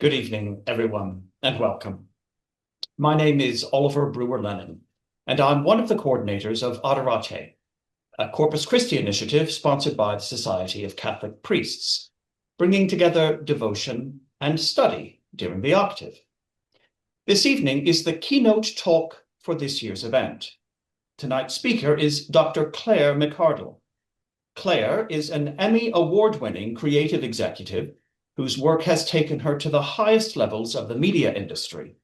Good evening, everyone, and welcome. My name is Oliver Brewer-Lennon, and I'm one of the coordinators of Adorate, a Corpus Christi initiative sponsored by the Society of Catholic Priests, bringing together devotion and study during the octave. This evening is the keynote talk for this year's event. Tonight's speaker is Dr. Claire McArdle. Claire is an Emmy Award-winning creative executive whose work has taken her to the highest levels of the media industry.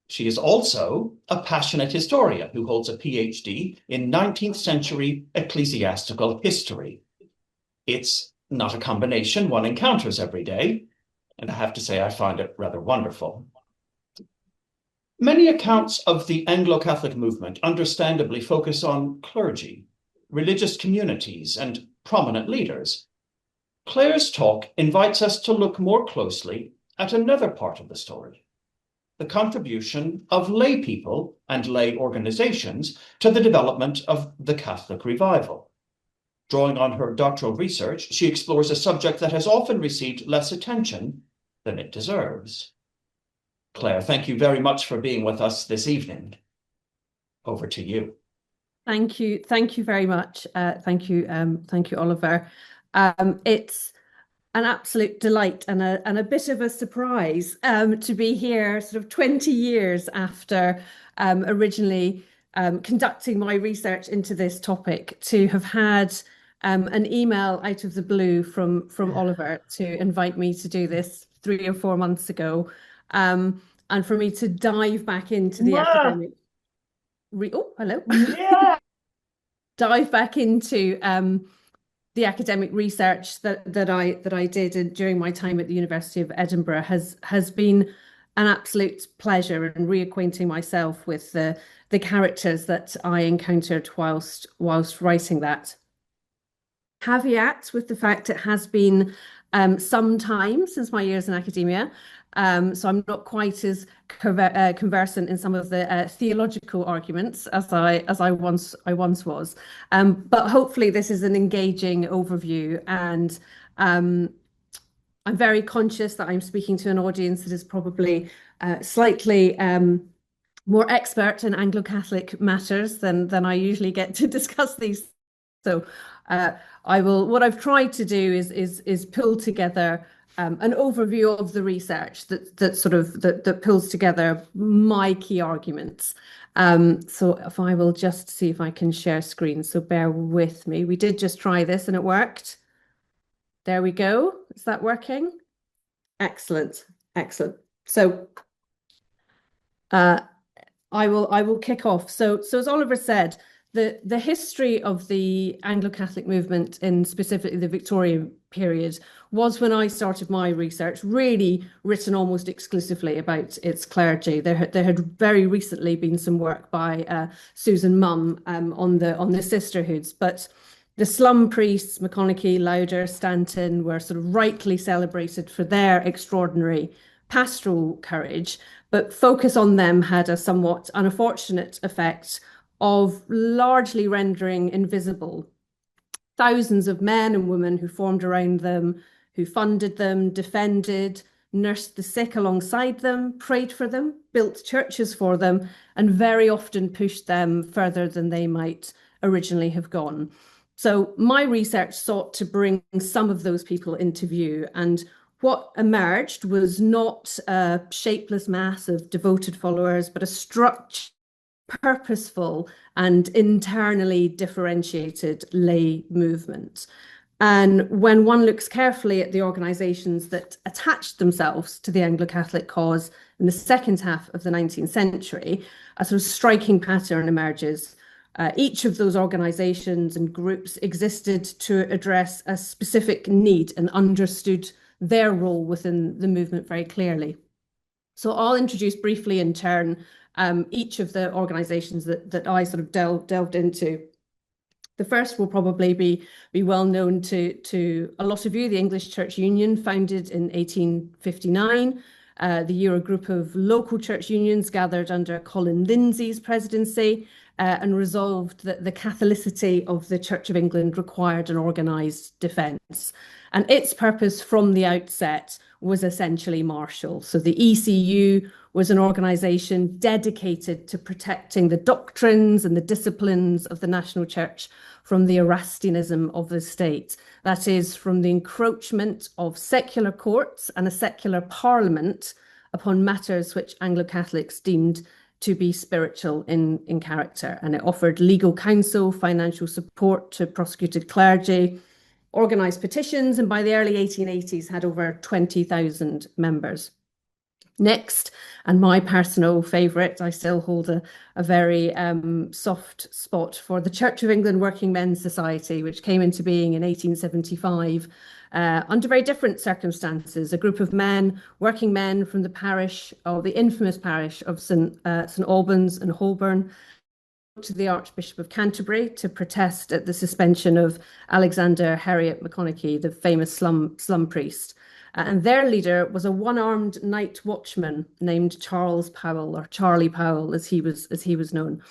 She is also a passionate historian who holds a PhD in 19th-century ecclesiastical history. It's not a combination one encounters every day, and I have to say I find it rather wonderful. Many accounts of the Anglo-Catholic movement understandably focus on clergy, religious communities, and prominent leaders. Claire's talk invites us to look more closely at another part of the story, the contribution of lay people and lay organizations to the development of the Catholic revival. Drawing on her doctoral research, she explores a subject that has often received less attention than it deserves. Claire, thank you very much for being with us this evening. Over to you. Thank you. Thank you very much. Thank you, Oliver. It's an absolute delight and a bit of a surprise to be here sort of 20 years after originally conducting my research into this topic, to have had an email out of the blue from Oliver to invite me to do this 3 or 4 months ago, and for me to dive back into the academic. Oh, hello. Yeah. Dive back into the academic research that I did during my time at the University of Edinburgh has been an absolute pleasure, and reacquainting myself with the characters that I encountered whilst writing that. Caveat with the fact it has been some time since my years in academia, so I'm not quite as conversant in some of the theological arguments as I once was. But hopefully this is an engaging overview, and I'm very conscious that I'm speaking to an audience that is probably slightly more expert in Anglo-Catholic matters than I usually get to discuss these. So what I've tried to do is pull together an overview of the research that pulls together my key arguments. So if I will just see if I can share screen, so bear with me. We did just try this and it worked. There we go. Is that working? Excellent, excellent. So I will kick off. So as Oliver said, the history of the Anglo-Catholic movement, in specifically the Victorian period, was, when I started my research, really written almost exclusively about its clergy. There had very recently been some work by Susan Munn on the sisterhoods, but the slum priests, McConaughey, Lauder, Stanton, were sort of rightly celebrated for their extraordinary pastoral courage, but focus on them had a somewhat unfortunate effect of largely rendering invisible thousands of men and women who formed around them, who funded them, defended, nursed the sick alongside them, prayed for them, built churches for them, and very often pushed them further than they might originally have gone. So my research sought to bring some of those people into view, and what emerged was not a shapeless mass of devoted followers, but a structured, purposeful and internally differentiated lay movement. And when one looks carefully at the organizations that attached themselves to the Anglo-Catholic cause in the second half of the 19th century, a sort of striking pattern emerges. Each of those organizations and groups existed to address a specific need and understood their role within the movement very clearly. So I'll introduce briefly in turn each of the organizations that I sort of delved into. The first will probably be well known to a lot of you, the English Church Union, founded in 1859. The year a group of local church unions gathered under Colin Lindsay's presidency and resolved that the Catholicity of the Church of England required an organised defence. And its purpose from the outset was essentially martial. So the ECU was an organisation dedicated to protecting the doctrines and the disciplines of the national church from the Erastianism of the state. That is, from the encroachment of secular courts and a secular parliament upon matters which Anglo-Catholics deemed to be spiritual in character. And it offered legal counsel, financial support to prosecuted clergy, organised petitions, and by the early 1880s had over 20,000 members. Next, and my personal favourite, I still hold a very soft spot for the Church of England Working Men's Society, which came into being in 1875 under very different circumstances. A group of men, working men from the parish, or the infamous parish of St Albans and Holborn, to the Archbishop of Canterbury to protest at the suspension of Alexander Heriot McConaughey, the famous slum priest. And their leader was a one-armed night watchman named Charles Powell, or Charlie Powell, as he was known.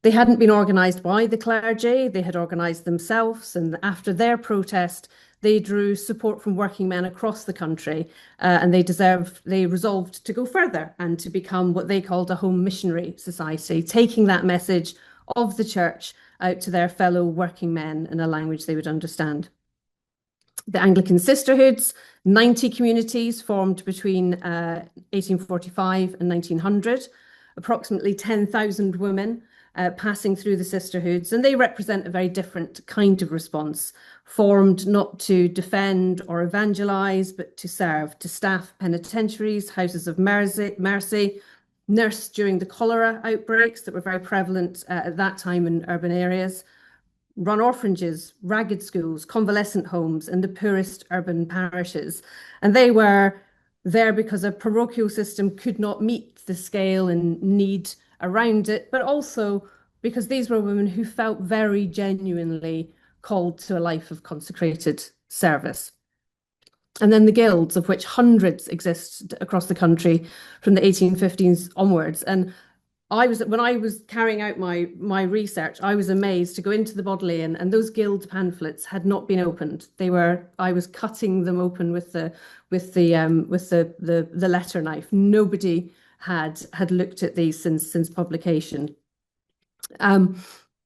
They hadn't been organised by the clergy, they had organised themselves, and after their protest, they drew support from working men across the country, and they resolved to go further and to become what they called a home missionary society, taking that message of the church out to their fellow working men in a language they would understand. The Anglican sisterhoods, 90 communities formed between 1845 and 1900, approximately 10,000 women passing through the sisterhoods, and they represent a very different kind of response, formed not to defend or evangelize, but to serve, to staff penitentiaries, houses of mercy, nurse during the cholera outbreaks that were very prevalent at that time in urban areas, run orphanages, ragged schools, convalescent homes in the poorest urban parishes. And they were there because a parochial system could not meet the scale and need around it, but also because these were women who felt very genuinely called to a life of consecrated service. And then the guilds, of which hundreds exist across the country from the 1850s onwards. And when I was carrying out my research, I was amazed to go into the Bodleian, and those guild pamphlets had not been opened. I was cutting them open with the letter knife. Nobody had looked at these since publication.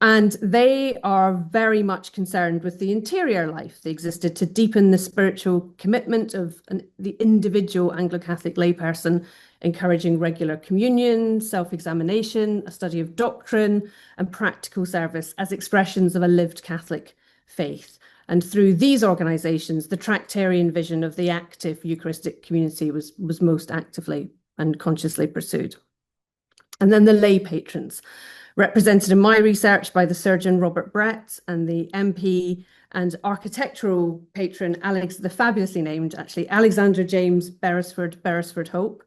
And they are very much concerned with the interior life. They existed to deepen the spiritual commitment of the individual Anglo-Catholic layperson, encouraging regular communion, self-examination, a study of doctrine, and practical service as expressions of a lived Catholic faith. And through these organisations, the Tractarian vision of the active Eucharistic community was most actively and consciously pursued. And then the lay patrons, represented in my research by the surgeon Robert Brett and the MP and architectural patron, the fabulously named, actually, Alexander James Beresford Hope.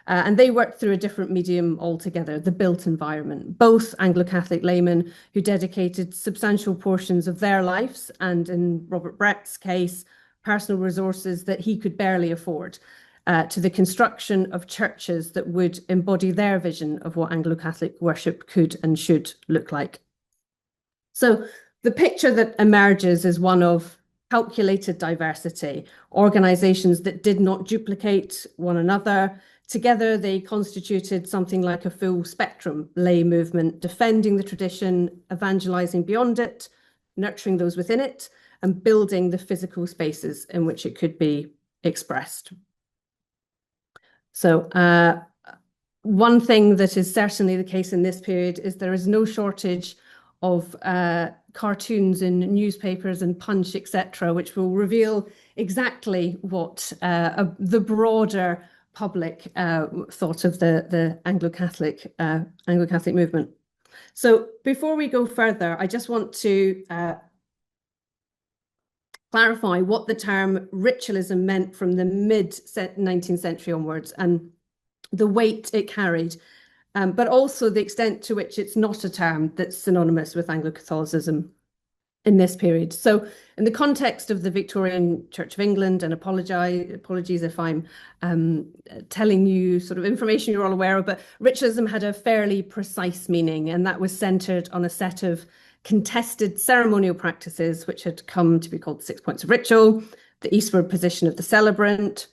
And they worked through a different medium altogether, the built environment, both Anglo-Catholic laymen who dedicated substantial portions of their lives, and in Robert Brett's case, personal resources that he could barely afford, to the construction of churches that would embody their vision of what Anglo-Catholic worship could and should look like. So the picture that emerges is one of calculated diversity, organisations that did not duplicate one another. Together, they constituted something like a full spectrum lay movement, defending the tradition, evangelising beyond it, nurturing those within it, and building the physical spaces in which it could be expressed. So one thing that is certainly the case in this period is there is no shortage of cartoons in newspapers and Punch, etc., which will reveal exactly what the broader public thought of the Anglo-Catholic movement. So before we go further, I just want to clarify what the term ritualism meant from the mid-19th century onwards and the weight it carried, but also the extent to which it's not a term that's synonymous with Anglo-Catholicism. in this period. So in the context of the Victorian Church of England, and apologies if I'm telling you sort of information you're all aware of, but ritualism had a fairly precise meaning, and that was centered on a set of contested ceremonial practices which had come to be called the 6 points of ritual: the eastward position of the celebrant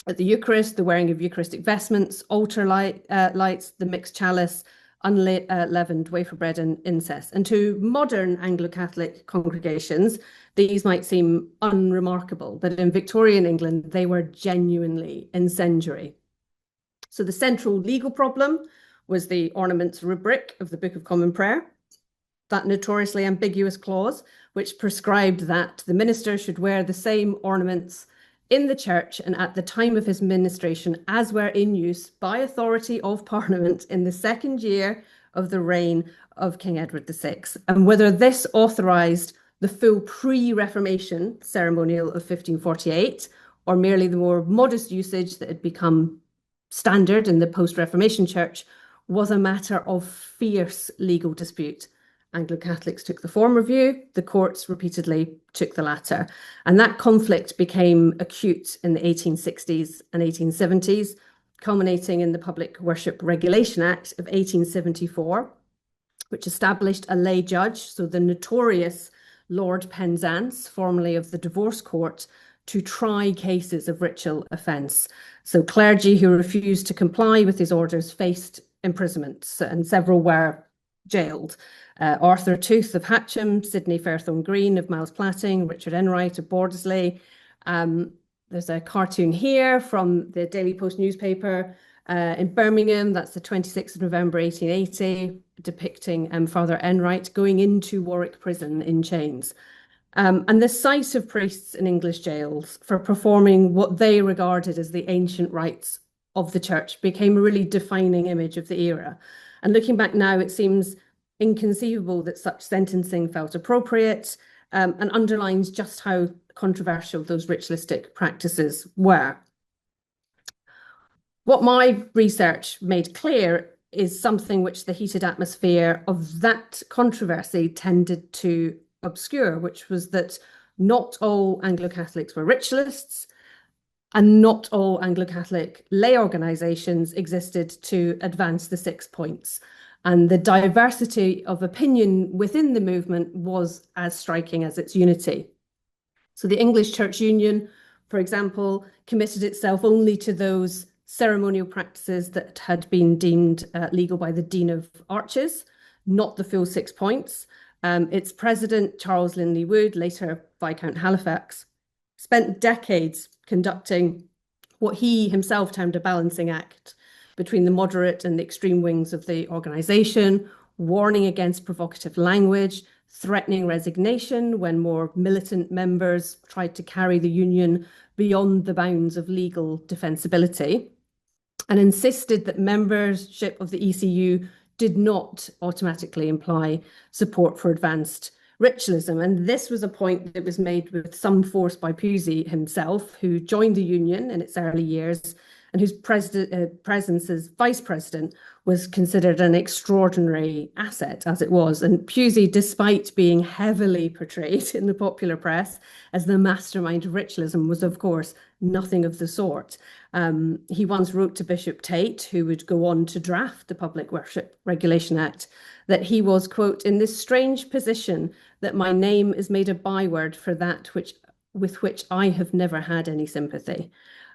at the Eucharist, the wearing of Eucharistic vestments, altar lights, the mixed chalice, unleavened wafer bread and incense. And to modern Anglo-Catholic congregations, these might seem unremarkable, but in Victorian England, they were genuinely incendiary. So the central legal problem was the ornaments rubric of the Book of Common Prayer, that notoriously ambiguous clause, which prescribed that the minister should wear the same ornaments in the church and at the time of his ministration as were in use by authority of Parliament in the second year of the reign of King Edward VI, and whether this authorised the full pre-Reformation ceremonial of 1548 or merely the more modest usage that had become standard in the post-Reformation church was a matter of fierce legal dispute. Anglo-Catholics took the former view, the courts repeatedly took the latter. And that conflict became acute in the 1860s and 1870s, culminating in the Public Worship Regulation Act of 1874, which established a lay judge, so the notorious Lord Penzance, formerly of the Divorce Court, to try cases of ritual offence. So clergy who refused to comply with his orders faced imprisonment, and several were jailed. Arthur Tooth of Hatcham, Sidney Fairthorne Green of Miles Platting, Richard Enright of Bordesley. There's a cartoon here from the Daily Post newspaper in Birmingham. That's the 26th of November 1880, depicting Father Enright going into Warwick Prison in chains. And the sight of priests in English jails for performing what they regarded as the ancient rites of the church became a really defining image of the era. And looking back now, it seems inconceivable that such sentencing felt appropriate, and underlines just how controversial those ritualistic practices were. What my research made clear is something which the heated atmosphere of that controversy tended to obscure, which was that not all Anglo-Catholics were ritualists, and not all Anglo-Catholic lay organisations existed to advance the 6 points. And the diversity of opinion within the movement was as striking as its unity. So the English Church Union, for example, committed itself only to those ceremonial practices that had been deemed legal by the Dean of Arches, not the full 6 points. Its president, Charles Linley Wood, later Viscount Halifax, spent decades conducting what he himself termed a balancing act between the moderate and the extreme wings of the organisation, warning against provocative language, threatening resignation when more militant members tried to carry the union beyond the bounds of legal defensibility, and insisted that membership of the ECU did not automatically imply support for advanced ritualism. And this was a point that was made with some force by Pusey himself, who joined the union in its early years and whose presence as vice president was considered an extraordinary asset, as it was. And Pusey, despite being heavily portrayed in the popular press as the mastermind of ritualism, was, of course, nothing of the sort. He once wrote to Bishop Tate, who would go on to draft the Public Worship Regulation Act, that he was, quote, in this strange position that my name is made a byword for that with which I have never had any sympathy.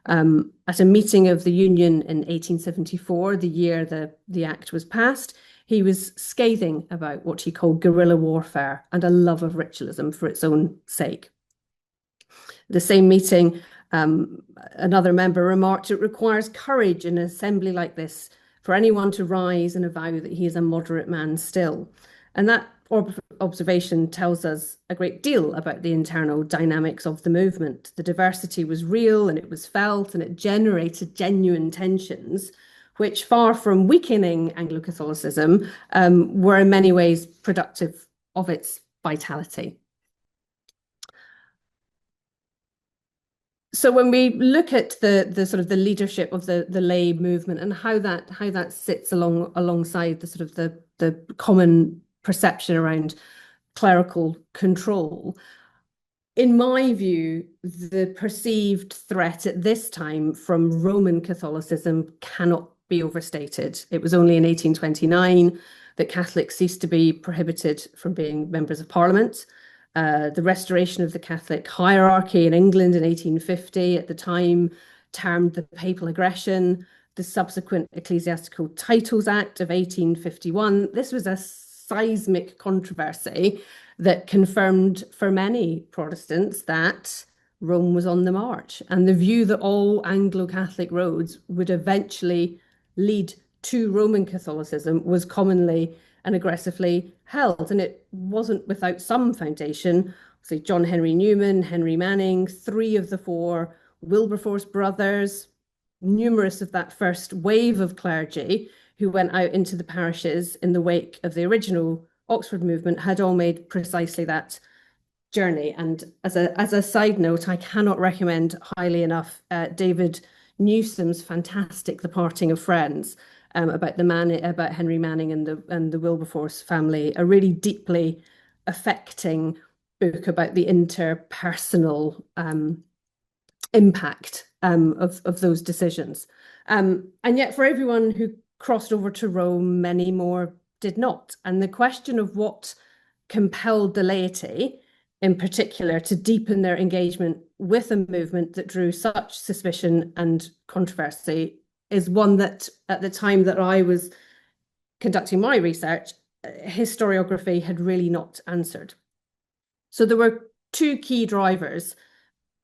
At a meeting of the Union in 1874, the year the Act was passed, he was scathing about what he called guerrilla warfare and a love of ritualism for its own sake. The same meeting, another member remarked, it requires courage in an assembly like this for anyone to rise and avow that he is a moderate man still. And that observation tells us a great deal about the internal dynamics of the movement. The diversity was real and it was felt, and it generated genuine tensions, which, far from weakening Anglo-Catholicism, were in many ways productive of its vitality. So when we look at the sort of the leadership of the lay movement and how that sits alongside the sort of the common perception around clerical control. In my view, the perceived threat at this time from Roman Catholicism cannot be overstated. It was only in 1829 that Catholics ceased to be prohibited from being members of Parliament. The restoration of the Catholic hierarchy in England in 1850, at the time termed the Papal Aggression, the subsequent Ecclesiastical Titles Act of 1851. This was a seismic controversy that confirmed for many Protestants that Rome was on the march, and the view that all Anglo-Catholic roads would eventually lead to Roman Catholicism was commonly and aggressively held. And it wasn't without some foundation. So John Henry Newman, Henry Manning, 3 of the 4 Wilberforce brothers, numerous of that first wave of clergy who went out into the parishes in the wake of the original Oxford movement had all made precisely that journey. And as a side note, I cannot recommend highly enough David Newsom's fantastic The Parting of Friends, about Henry Manning and the Wilberforce family, a really deeply affecting book about the interpersonal impact of those decisions. And yet for everyone who crossed over to Rome, many more did not. And the question of what compelled the laity, in particular, to deepen their engagement with a movement that drew such suspicion and controversy is one that, at the time that I was conducting my research, historiography had really not answered. So there were 2 key drivers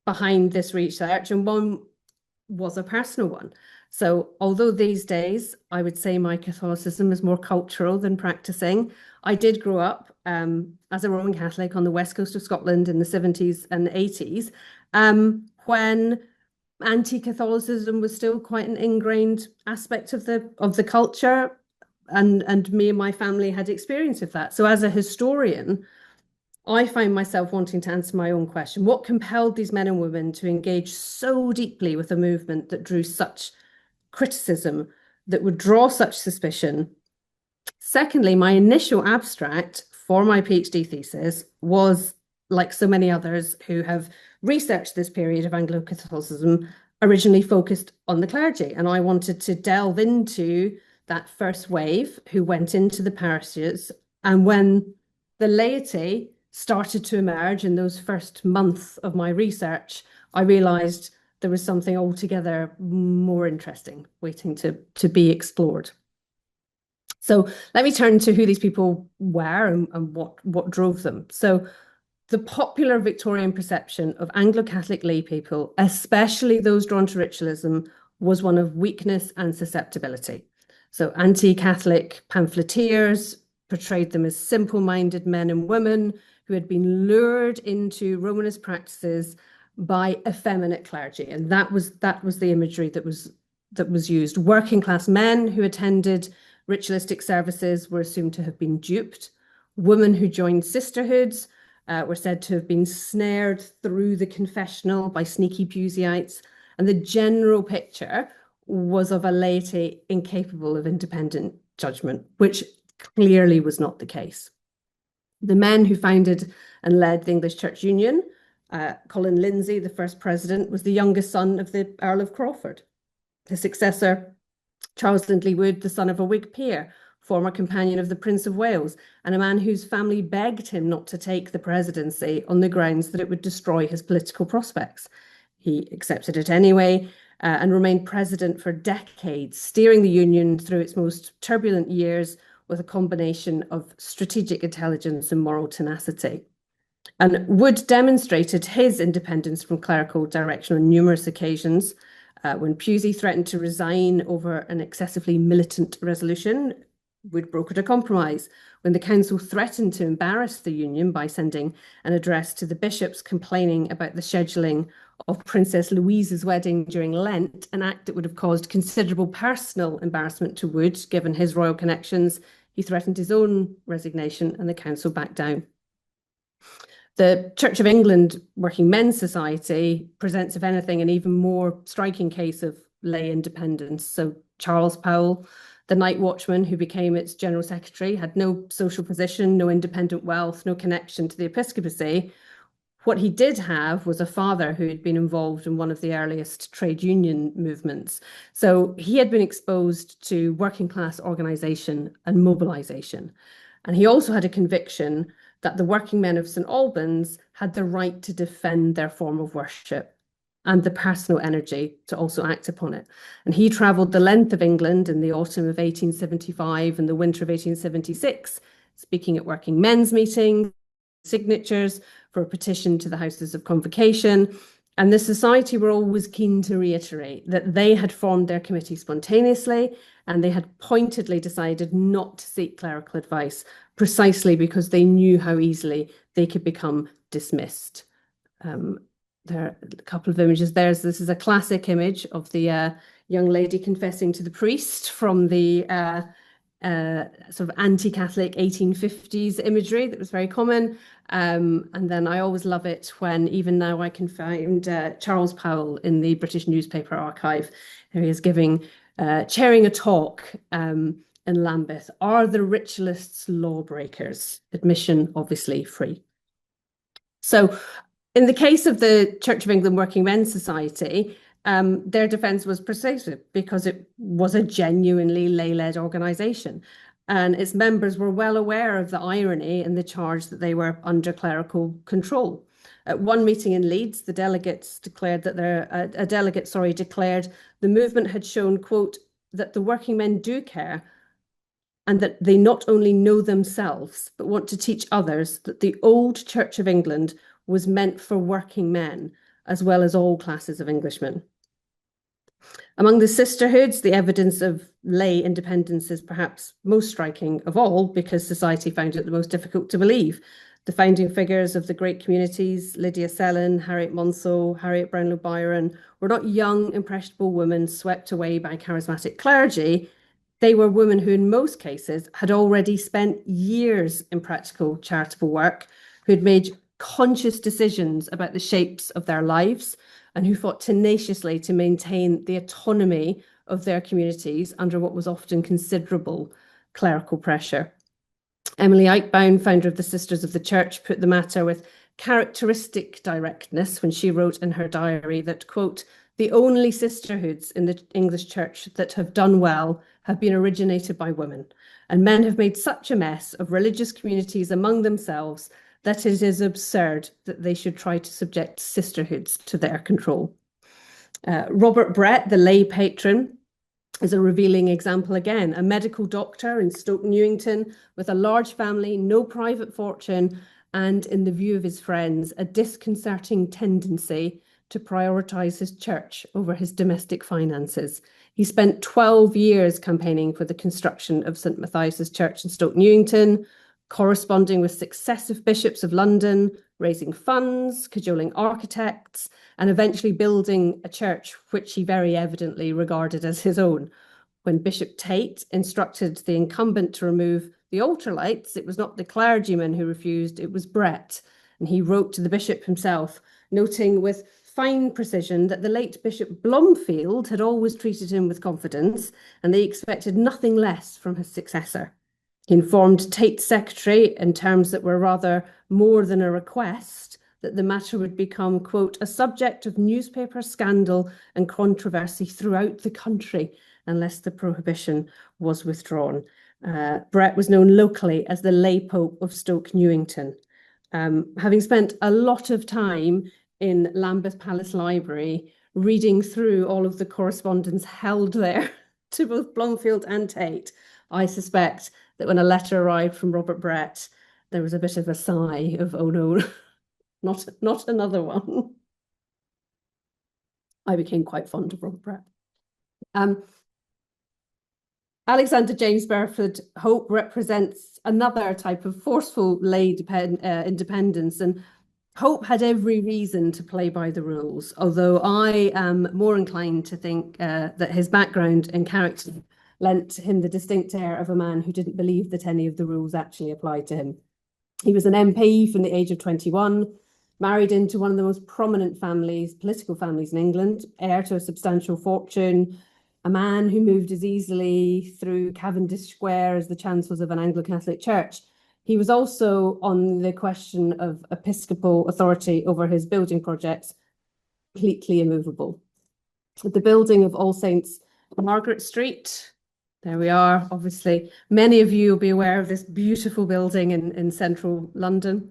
behind this research, and one was a personal one. So although these days I would say my Catholicism is more cultural than practicing, I did grow up as a Roman Catholic on the west coast of Scotland in the 70s and 80s, when anti-Catholicism was still quite an ingrained aspect of the culture, and me and my family had experience of that. So as a historian, I find myself wanting to answer my own question. What compelled these men and women to engage so deeply with a movement that drew such criticism, that would draw such suspicion? Secondly, my initial abstract for my PhD thesis was, like so many others who have researched this period of Anglo-Catholicism, originally focused on the clergy. And I wanted to delve into that first wave who went into the parishes. And when the laity started to emerge in those first months of my research, I realized there was something altogether more interesting waiting to be explored. So let me turn to who these people were and what drove them. So the popular Victorian perception of Anglo-Catholic lay people, especially those drawn to ritualism, was one of weakness and susceptibility. So anti-Catholic pamphleteers portrayed them as simple-minded men and women who had been lured into Romanist practices by effeminate clergy, and that was the imagery that was used. Working class men who attended ritualistic services were assumed to have been duped. Women who joined sisterhoods were said to have been snared through the confessional by sneaky Puseites, and the general picture was of a laity incapable of independent judgment, which clearly was not the case. The men who founded and led the English Church Union, Colin Lindsay, the first president, was the youngest son of the Earl of Crawford. His successor, Charles Lindley Wood, the son of a Whig peer, former companion of the Prince of Wales, and a man whose family begged him not to take the presidency on the grounds that it would destroy his political prospects. He accepted it anyway, and remained president for decades, steering the Union through its most turbulent years with a combination of strategic intelligence and moral tenacity. And Wood demonstrated his independence from clerical direction on numerous occasions. When Pusey threatened to resign over an excessively militant resolution, Wood brokered a compromise. When the council threatened to embarrass the Union by sending an address to the bishops complaining about the scheduling of Princess Louise's wedding during Lent, an act that would have caused considerable personal embarrassment to Wood, given his royal connections, he threatened his own resignation and the council backed down. The Church of England Working Men's Society presents, if anything, an even more striking case of lay independence. So Charles Powell, The night watchman, who became its general secretary, had no social position, no independent wealth, no connection to the episcopacy. What he did have was a father who had been involved in one of the earliest trade union movements. So he had been exposed to working class organisation and mobilisation. And he also had a conviction that the working men of St Albans had the right to defend their form of worship and the personal energy to also act upon it. And he travelled the length of England in the autumn of 1875 and the winter of 1876, speaking at working men's meetings, signatures for a petition to the Houses of Convocation. And the Society were always keen to reiterate that they had formed their committee spontaneously and they had pointedly decided not to seek clerical advice precisely because they knew how easily they could become dismissed. There are a couple of images there. This is a classic image of the young lady confessing to the priest from the sort of anti-Catholic 1850s imagery that was very common. And then I always love it when, even now, I can find Charles Powell in the British Newspaper Archive, who is chairing a talk in Lambeth. Are the ritualists lawbreakers? Admission obviously free. So in the case of the Church of England Working Men's Society, their defence was persuasive because it was a genuinely lay-led organisation. And its members were well aware of the irony in the charge that they were under clerical control. At one meeting in Leeds, the delegates declared that a delegate declared the movement had shown, quote, that the working men do care and that they not only know themselves, but want to teach others that the old Church of England was meant for working men, as well as all classes of Englishmen. Among the sisterhoods, the evidence of lay independence is perhaps most striking of all because society found it the most difficult to believe. The founding figures of the great communities, Lydia Sellon, Harriet Monceau, Harriet Brownlow Byron, were not young, impressionable women swept away by charismatic clergy. They were women who, in most cases, had already spent years in practical charitable work, who had made conscious decisions about the shapes of their lives, and who fought tenaciously to maintain the autonomy of their communities under what was often considerable clerical pressure. Emily Eichbaum, founder of the Sisters of the Church, put the matter with characteristic directness when she wrote in her diary that, quote, the only sisterhoods in the English Church that have done well have been originated by women, and men have made such a mess of religious communities among themselves that it is absurd that they should try to subject sisterhoods to their control. Robert Brett, the lay patron, is a revealing example again, a medical doctor in Stoke Newington with a large family, no private fortune, and in the view of his friends, a disconcerting tendency to prioritise his church over his domestic finances. He spent 12 years campaigning for the construction of St Matthias's Church in Stoke Newington, corresponding with successive bishops of London, raising funds, cajoling architects, and eventually building a church which he very evidently regarded as his own. When Bishop Tate instructed the incumbent to remove the altar lights, it was not the clergyman who refused, it was Brett. And he wrote to the bishop himself, noting with fine precision that the late Bishop Blomfield had always treated him with confidence, and they expected nothing less from his successor. He informed Tate's secretary in terms that were rather more than a request that the matter would become, quote, a subject of newspaper scandal and controversy throughout the country unless the prohibition was withdrawn. Brett was known locally as the lay pope of Stoke Newington. Having spent a lot of time in Lambeth Palace Library reading through all of the correspondence held there to both Blomfield and Tate, I suspect that when a letter arrived from Robert Brett, there was a bit of a sigh of, oh no, not another one. I became quite fond of Robert Brett. Alexander James Burford Hope represents another type of forceful lay independence, and Hope had every reason to play by the rules, although I am more inclined to think that his background and character lent him the distinct air of a man who didn't believe that any of the rules actually applied to him. He was an MP from the age of 21, married into one of the most prominent families, political families in England, heir to a substantial fortune, a man who moved as easily through Cavendish Square as the chancels of an Anglo-Catholic church. He was also on the question of episcopal authority over his building projects, completely immovable. The building of All Saints Margaret Street, there we are, obviously. Many of you will be aware of this beautiful building in central London.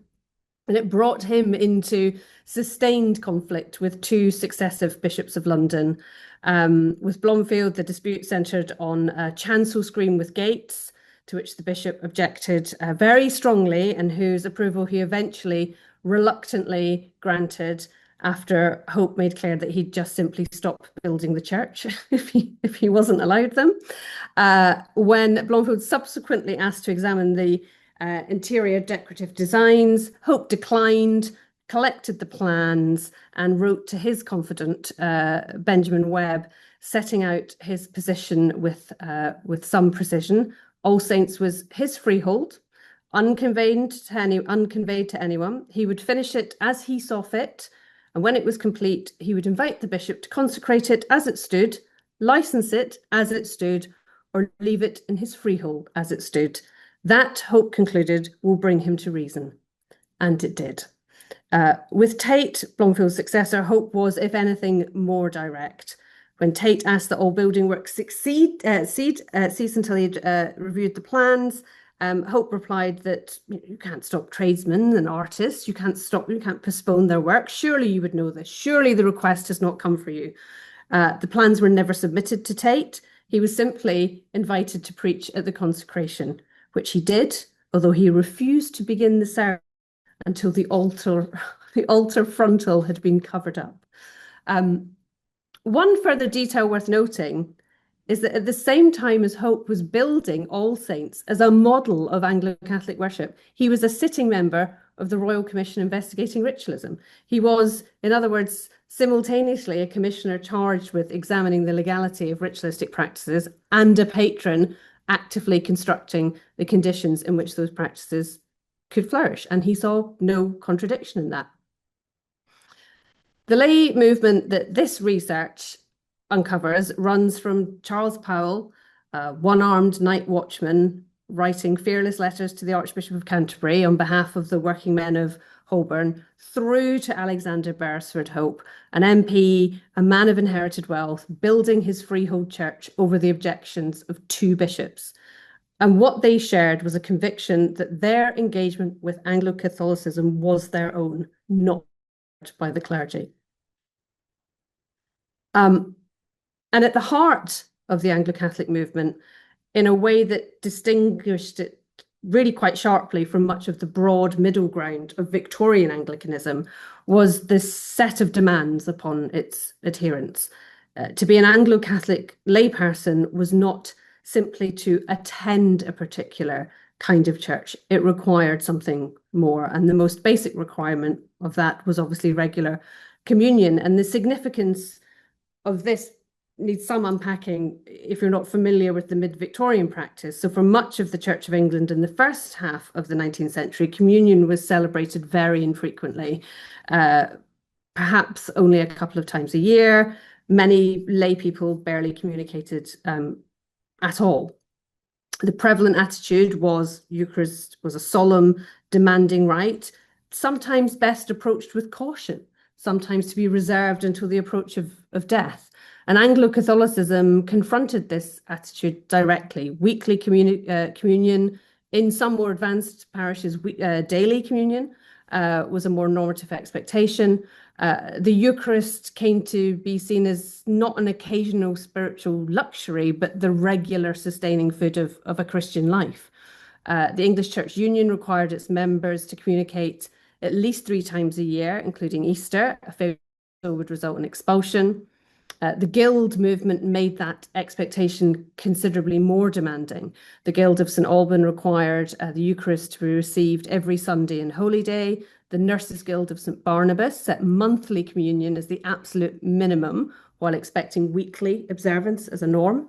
And it brought him into sustained conflict with two successive bishops of London. With Blomfield, the dispute centred on a chancel screen with gates, to which the bishop objected very strongly, and whose approval he eventually reluctantly granted after Hope made clear that he'd just simply stop building the church if he wasn't allowed them. When Blomfield subsequently asked to examine the interior decorative designs, Hope declined, collected the plans, and wrote to his confidant, Benjamin Webb, setting out his position with some precision. All Saints was his freehold, unconveyed to anyone. He would finish it as he saw fit, and when it was complete, he would invite the bishop to consecrate it as it stood, license it as it stood, or leave it in his freehold as it stood. That, Hope concluded, will bring him to reason. And it did. With Tate, Blomfield's successor, Hope was, if anything, more direct. When Tate asked that all building work cease until he'd reviewed the plans, Hope replied that you can't stop tradesmen and artists. You can't postpone their work. Surely you would know this. Surely the request has not come for you. The plans were never submitted to Tate. He was simply invited to preach at the consecration, which he did, although he refused to begin the ceremony until the altar frontal had been covered up. One further detail worth noting is that at the same time as Hope was building All Saints as a model of Anglo-Catholic worship, he was a sitting member of the Royal Commission investigating ritualism. He was, in other words, simultaneously a commissioner charged with examining the legality of ritualistic practices and a patron actively constructing the conditions in which those practices could flourish. And he saw no contradiction in that. The lay movement that this research uncovers runs from Charles Powell, one-armed night watchman, writing fearless letters to the Archbishop of Canterbury on behalf of the working men of Holborn, through to Alexander Beresford Hope, an MP, a man of inherited wealth, building his freehold church over the objections of two bishops. And what they shared was a conviction that their engagement with Anglo-Catholicism was their own, not by the clergy. And at the heart of the Anglo-Catholic movement, in a way that distinguished it really quite sharply from much of the broad middle ground of Victorian Anglicanism, was this set of demands upon its adherents. To be an Anglo-Catholic layperson was not simply to attend a particular kind of church. It required something more. And the most basic requirement of that was obviously regular communion. And the significance of this needs some unpacking if you're not familiar with the mid-Victorian practice. So for much of the Church of England in the first half of the 19th century, communion was celebrated very infrequently, perhaps only a couple of times a year. Many lay people barely communicated at all. The prevalent attitude was Eucharist was a solemn, demanding rite, sometimes best approached with caution, sometimes to be reserved until the approach of death. And Anglo-Catholicism confronted this attitude directly. Weekly communion, in some more advanced parishes, daily communion was a more normative expectation. The Eucharist came to be seen as not an occasional spiritual luxury, but the regular sustaining food of a Christian life. The English Church Union required its members to communicate at least 3 times a year, including Easter. A failure would result in expulsion. The Guild movement made that expectation considerably more demanding. The Guild of St Alban required the Eucharist to be received every Sunday and Holy Day. The Nurses Guild of St Barnabas set monthly communion as the absolute minimum, while expecting weekly observance as a norm.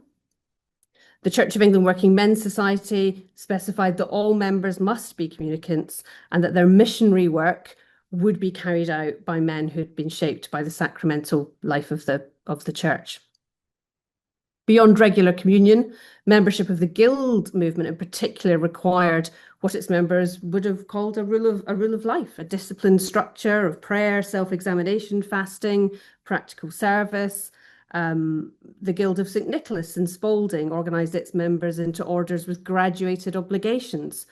The Church of England Working Men's Society specified that all members must be communicants and that their missionary work would be carried out by men who had been shaped by the sacramental life of the church. Beyond regular communion, membership of the guild movement in particular required what its members would have called a rule of life, a disciplined structure of prayer, self-examination, fasting, practical service. The Guild of St. Nicholas in Spalding organised its members into orders with graduated obligations.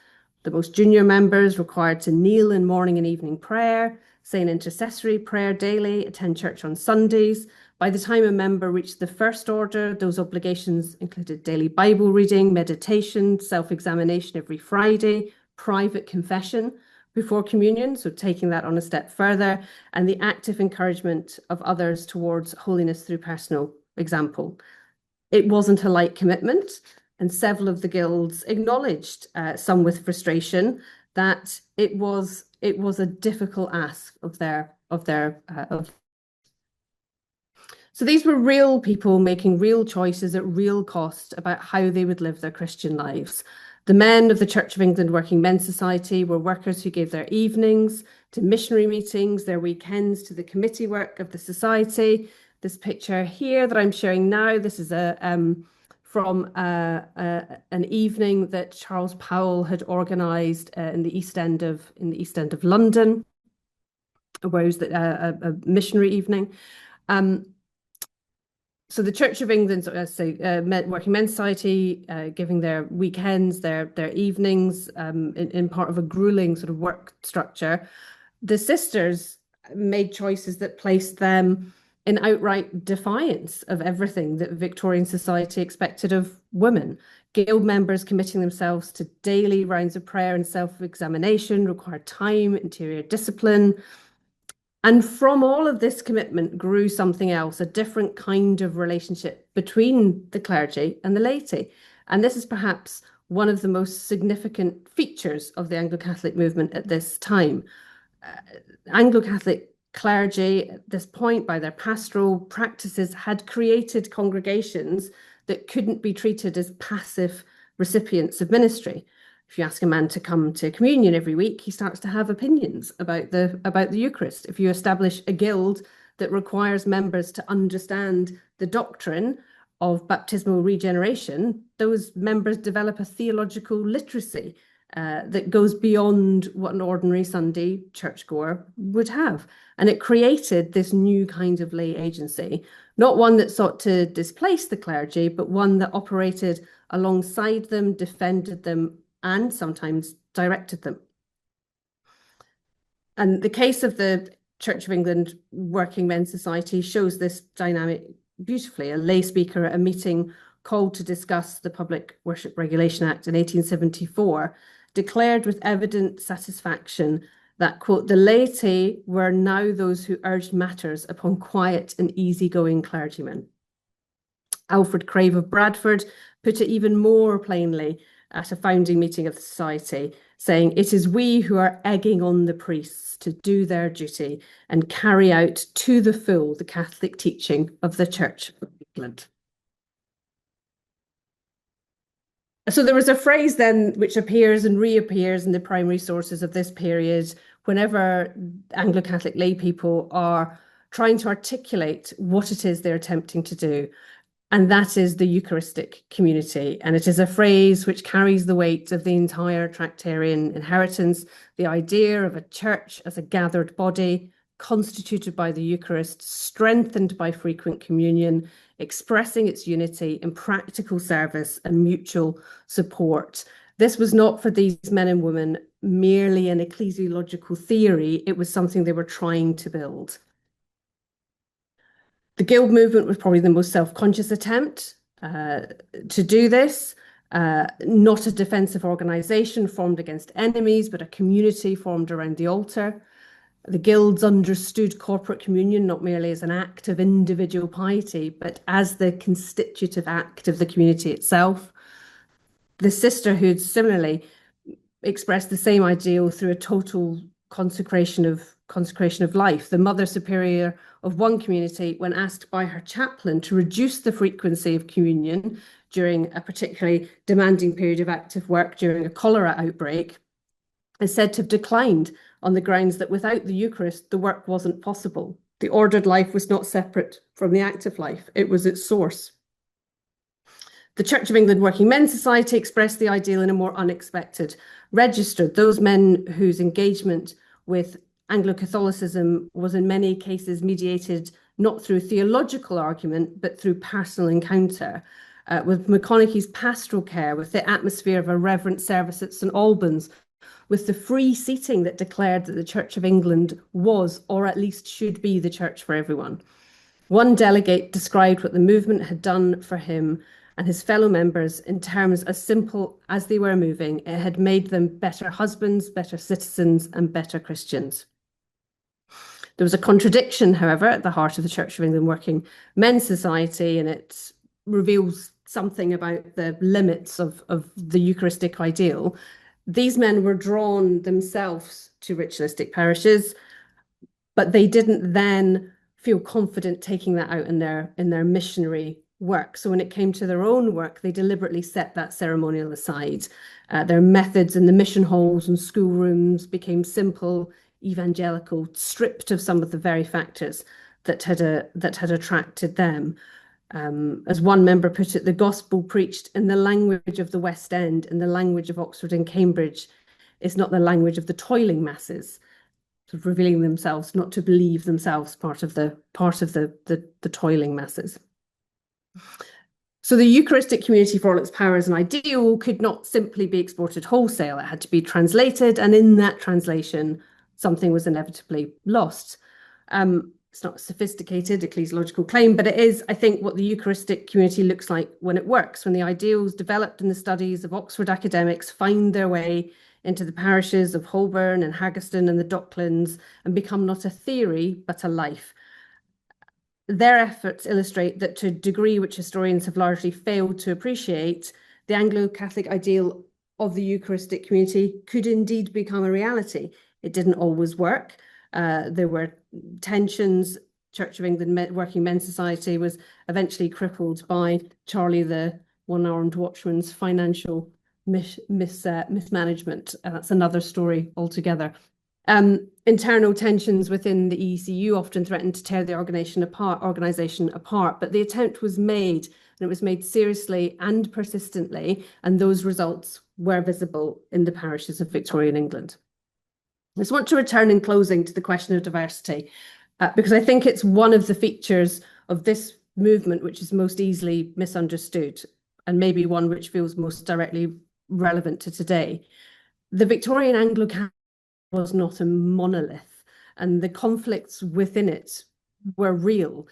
The most junior members required to kneel in morning and evening prayer, say an intercessory prayer daily, attend church on Sundays. By the time a member reached the first order, those obligations included daily Bible reading, meditation, self-examination every Friday, private confession before communion, so taking that on a step further, and the active encouragement of others towards holiness through personal example. It wasn't a light commitment, and several of the guilds acknowledged, some with frustration, that it was a difficult ask of their. So these were real people making real choices at real cost about how they would live their Christian lives. The men of the Church of England Working Men's Society were workers who gave their evenings to missionary meetings, their weekends to the committee work of the society. This picture here that I'm showing now, this is from an evening that Charles Powell had organised in the East End of London, where it was a missionary evening. So the Church of England, Working Men's Society, giving their weekends, their evenings, in part of a grueling sort of work structure. The sisters made choices that placed them in outright defiance of everything that Victorian society expected of women. Guild members committing themselves to daily rounds of prayer and self-examination required time, interior discipline. And from all of this commitment grew something else, a different kind of relationship between the clergy and the laity. And this is perhaps one of the most significant features of the Anglo-Catholic movement at this time. Anglo-Catholic clergy at this point, by their pastoral practices, had created congregations that couldn't be treated as passive recipients of ministry. If you ask a man to come to communion every week, he starts to have opinions about the Eucharist. If you establish a guild that requires members to understand the doctrine of baptismal regeneration, those members develop a theological literacy that goes beyond what an ordinary Sunday churchgoer would have. And it created this new kind of lay agency, not one that sought to displace the clergy, but one that operated alongside them, defended them, and sometimes directed them. And the case of the Church of England Working Men's Society shows this dynamic beautifully. A lay speaker at a meeting called to discuss the Public Worship Regulation Act in 1874 declared with evident satisfaction that, quote, the laity were now those who urged matters upon quiet and easygoing clergymen. Alfred Crave of Bradford put it even more plainly at a founding meeting of the society, saying, it is we who are egging on the priests to do their duty and carry out to the full the Catholic teaching of the Church of England. So there was a phrase then which appears and reappears in the primary sources of this period whenever Anglo-Catholic lay people are trying to articulate what it is they're attempting to do. And that is the Eucharistic community. And it is a phrase which carries the weight of the entire Tractarian inheritance, the idea of a church as a gathered body, constituted by the Eucharist, strengthened by frequent communion, expressing its unity in practical service and mutual support. This was not for these men and women merely an ecclesiological theory, it was something they were trying to build. The guild movement was probably the most self-conscious attempt to do this, not a defensive organisation formed against enemies, but a community formed around the altar. The guilds understood corporate communion not merely as an act of individual piety, but as the constitutive act of the community itself. The sisterhoods similarly expressed the same ideal through a total consecration of life. The Mother Superior of one community, when asked by her chaplain to reduce the frequency of communion during a particularly demanding period of active work during a cholera outbreak, is said to have declined on the grounds that without the Eucharist, the work wasn't possible. The ordered life was not separate from the active life, it was its source. The Church of England Working Men's Society expressed the ideal in a more unexpected register. Those men whose engagement with Anglo-Catholicism was in many cases mediated not through theological argument, but through personal encounter. With McConaughey's pastoral care, with the atmosphere of a reverent service at St Albans, with the free seating that declared that the Church of England was, or at least should be, the church for everyone. One delegate described what the movement had done for him and his fellow members in terms as simple as they were moving. It had made them better husbands, better citizens, and better Christians. There was a contradiction, however, at the heart of the Church of England Working Men's Society, and it reveals something about the limits of the Eucharistic ideal. These men were drawn themselves to ritualistic parishes, but they didn't then feel confident taking that out in their missionary work. So when it came to their own work, they deliberately set that ceremonial aside. Their methods in the mission halls and schoolrooms became simple, evangelical, stripped of some of the very factors that had attracted them. As one member put it, the gospel preached in the language of the West End, in the language of Oxford and Cambridge, is not the language of the toiling masses, sort of revealing themselves not to believe themselves part of the toiling masses. So the Eucharistic community, for all its powers and ideal, could not simply be exported wholesale. It had to be translated, and in that translation, something was inevitably lost. It's not a sophisticated ecclesiological claim, but it is, I think, what the Eucharistic community looks like when it works, when the ideals developed in the studies of Oxford academics find their way into the parishes of Holborn and Haggerston and the Docklands and become not a theory, but a life. Their efforts illustrate that, to a degree which historians have largely failed to appreciate, the Anglo-Catholic ideal of the Eucharistic community could indeed become a reality. It didn't always work. There were tensions. Church of England Working Men's Society was eventually crippled by Charlie the one-armed watchman's financial mismanagement. That's another story altogether. Internal tensions within the ECU often threatened to tear the organization apart, but the attempt was made, and it was made seriously and persistently, and those results were visible in the parishes of Victorian England. I just want to return in closing to the question of diversity, because I think it's one of the features of this movement which is most easily misunderstood, and maybe one which feels most directly relevant to today. The Victorian Anglo-Catholic was not a monolith, and the conflicts within it were real.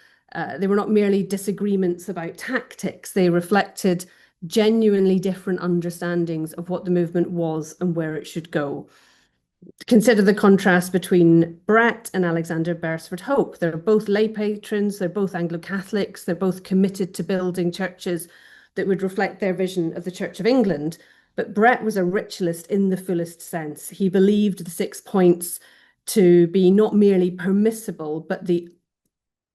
They were not merely disagreements about tactics. They reflected genuinely different understandings of what the movement was and where it should go. Consider the contrast between Brett and Alexander Beresford Hope. They're both lay patrons, they're both Anglo-Catholics, they're both committed to building churches that would reflect their vision of the Church of England. But Brett was a ritualist in the fullest sense. He believed the 6 points to be not merely permissible, but the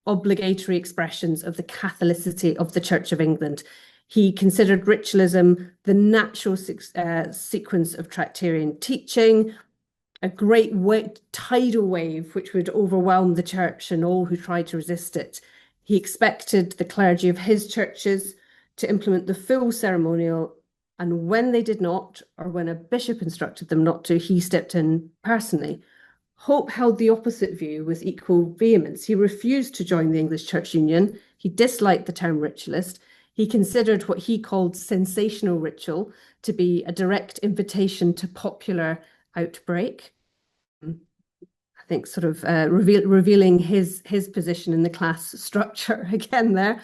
obligatory expressions of the Catholicity of the Church of England. He considered ritualism the natural sequence of Tractarian teaching, a great tidal wave which would overwhelm the church and all who tried to resist it. He expected the clergy of his churches to implement the full ceremonial, and when they did not, or when a bishop instructed them not to, he stepped in personally. Hope held the opposite view with equal vehemence. He refused to join the English Church Union. He disliked the term ritualist. He considered what he called sensational ritual to be a direct invitation to popular outbreak. I think sort of revealing his position in the class structure again there.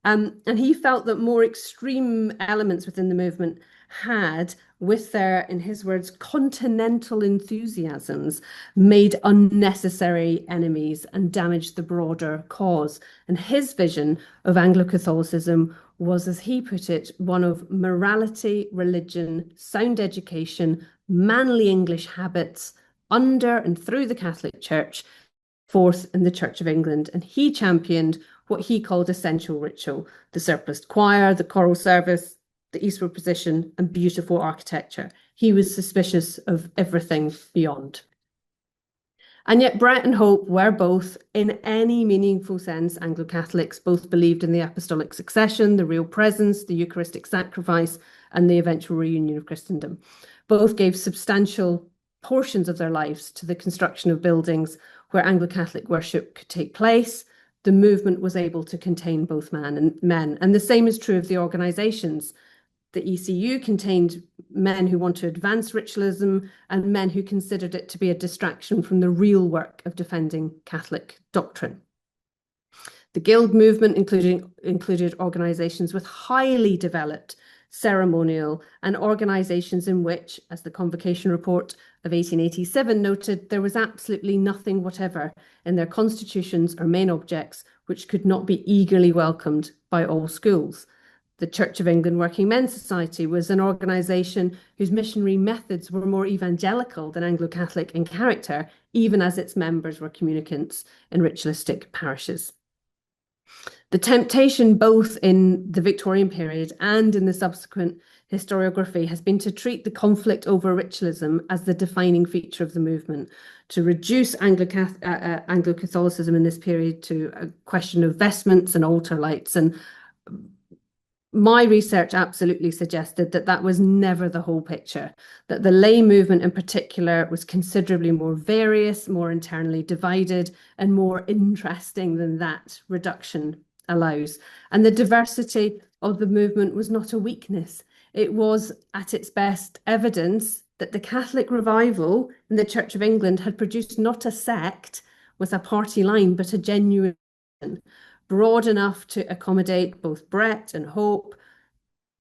And he felt that more extreme elements within the movement had, with their, in his words, continental enthusiasms, made unnecessary enemies and damaged the broader cause. And his vision of Anglo-Catholicism was, as he put it, one of morality, religion, sound education, manly English habits, under and through the Catholic Church, forth in the Church of England. And he championed what he called essential ritual, the surpliced choir, the choral service, the eastward position, and beautiful architecture. He was suspicious of everything beyond. And yet Brett and Hope were both, in any meaningful sense, Anglo-Catholics. Both believed in the apostolic succession, the real presence, the Eucharistic sacrifice, and the eventual reunion of Christendom. Both gave substantial portions of their lives to the construction of buildings where Anglo-Catholic worship could take place. The movement was able to contain both men, and the same is true of the organisations. The ECU contained men who want to advance ritualism and men who considered it to be a distraction from the real work of defending Catholic doctrine. The Guild movement included organisations with highly developed ceremonial and organisations in which, as the Convocation Report of 1887 noted, there was absolutely nothing whatever in their constitutions or main objects which could not be eagerly welcomed by all schools. The Church of England Working Men's Society was an organisation whose missionary methods were more evangelical than Anglo-Catholic in character, even as its members were communicants in ritualistic parishes. The temptation, both in the Victorian period and in the subsequent historiography, has been to treat the conflict over ritualism as the defining feature of the movement, to reduce Anglo-Catholicism in this period to a question of vestments and altar lights. And my research absolutely suggested that that was never the whole picture, that the lay movement in particular was considerably more various, more internally divided, and more interesting than that reduction allows. And the diversity of the movement was not a weakness. It was, at its best, evidence that the Catholic revival in the Church of England had produced not a sect with a party line, but a genuine, broad enough to accommodate both Brett and Hope,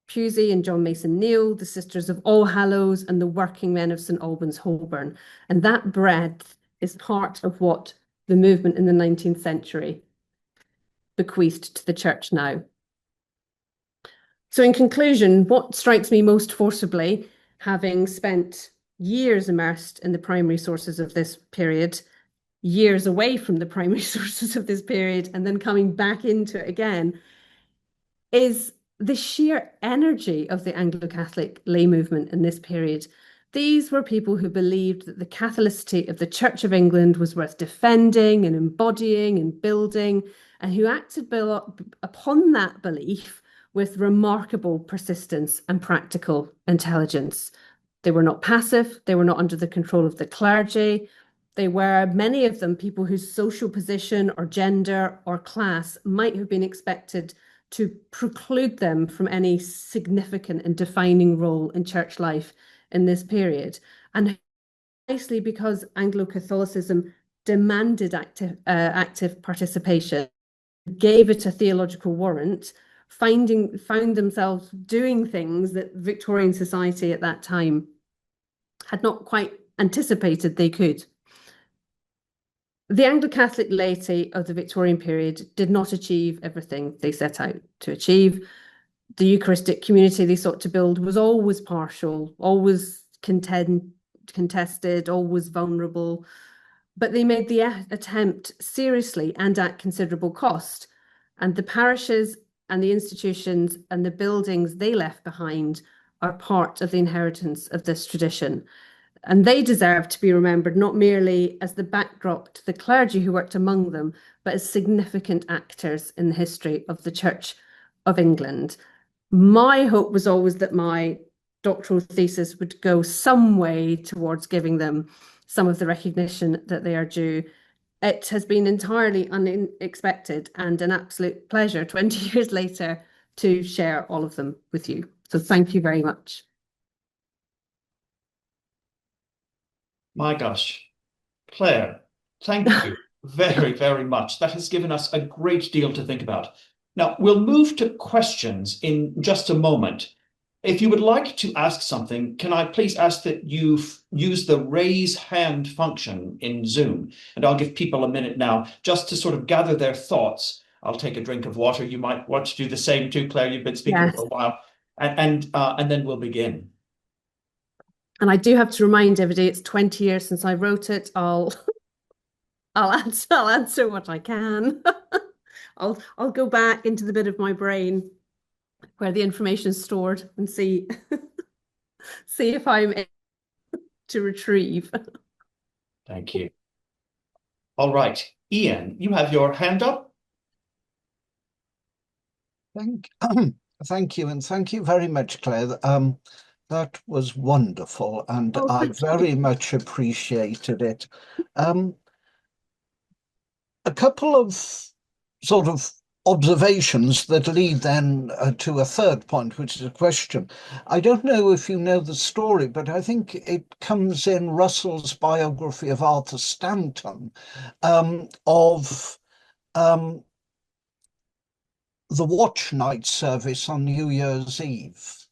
Pusey and John Mason Neale, the Sisters of All Hallows, and the working men of St Albans, Holborn. And that breadth is part of what the movement in the 19th century bequeathed to the church now. So in conclusion, what strikes me most forcibly, having spent years immersed in the primary sources of this period, years away from the primary sources of this period, and then coming back into it again, is the sheer energy of the Anglo-Catholic lay movement in this period. These were people who believed that the Catholicity of the Church of England was worth defending and embodying and building, and who acted upon that belief with remarkable persistence and practical intelligence. They were not passive, they were not under the control of the clergy. They were, many of them, people whose social position or gender or class might have been expected to preclude them from any significant and defining role in church life in this period. And precisely because Anglo-Catholicism demanded active participation, gave it a theological warrant, found themselves doing things that Victorian society at that time had not quite anticipated they could. The Anglo-Catholic laity of the Victorian period did not achieve everything they set out to achieve. The Eucharistic community they sought to build was always partial, always contested, always vulnerable, but they made the attempt seriously and at considerable cost. And the parishes and the institutions and the buildings they left behind are part of the inheritance of this tradition. And they deserve to be remembered not merely as the backdrop to the clergy who worked among them, but as significant actors in the history of the Church of England. My hope was always that my doctoral thesis would go some way towards giving them some of the recognition that they are due. It has been entirely unexpected and an absolute pleasure 20 years later to share all of them with you. So thank you very much. My gosh, Claire, thank you very, very much. That has given us a great deal to think about. Now, we'll move to questions in just a moment. If you would like to ask something, can I please ask that you use the raise hand function in Zoom? And I'll give people a minute now just to sort of gather their thoughts. I'll take a drink of water. You might want to do the same too, Claire. You've been speaking for a while. And then we'll begin. And I do have to remind everybody, it's 20 years since I wrote it. I'll answer what I can. I'll go back into the bit of my brain where the information is stored and see if I'm able to retrieve. Thank you. All right, Ian, you have your hand up. Thank you, and thank you very much, Claire. That was wonderful, and Oh, I thank you. very much appreciated it. Um, a couple of sort of observations that lead then to a third point, which is a question. I don't know if you know the story, but I think it comes in Russell's biography of Arthur Stanton, of um, the watch night service on New Year's Eve.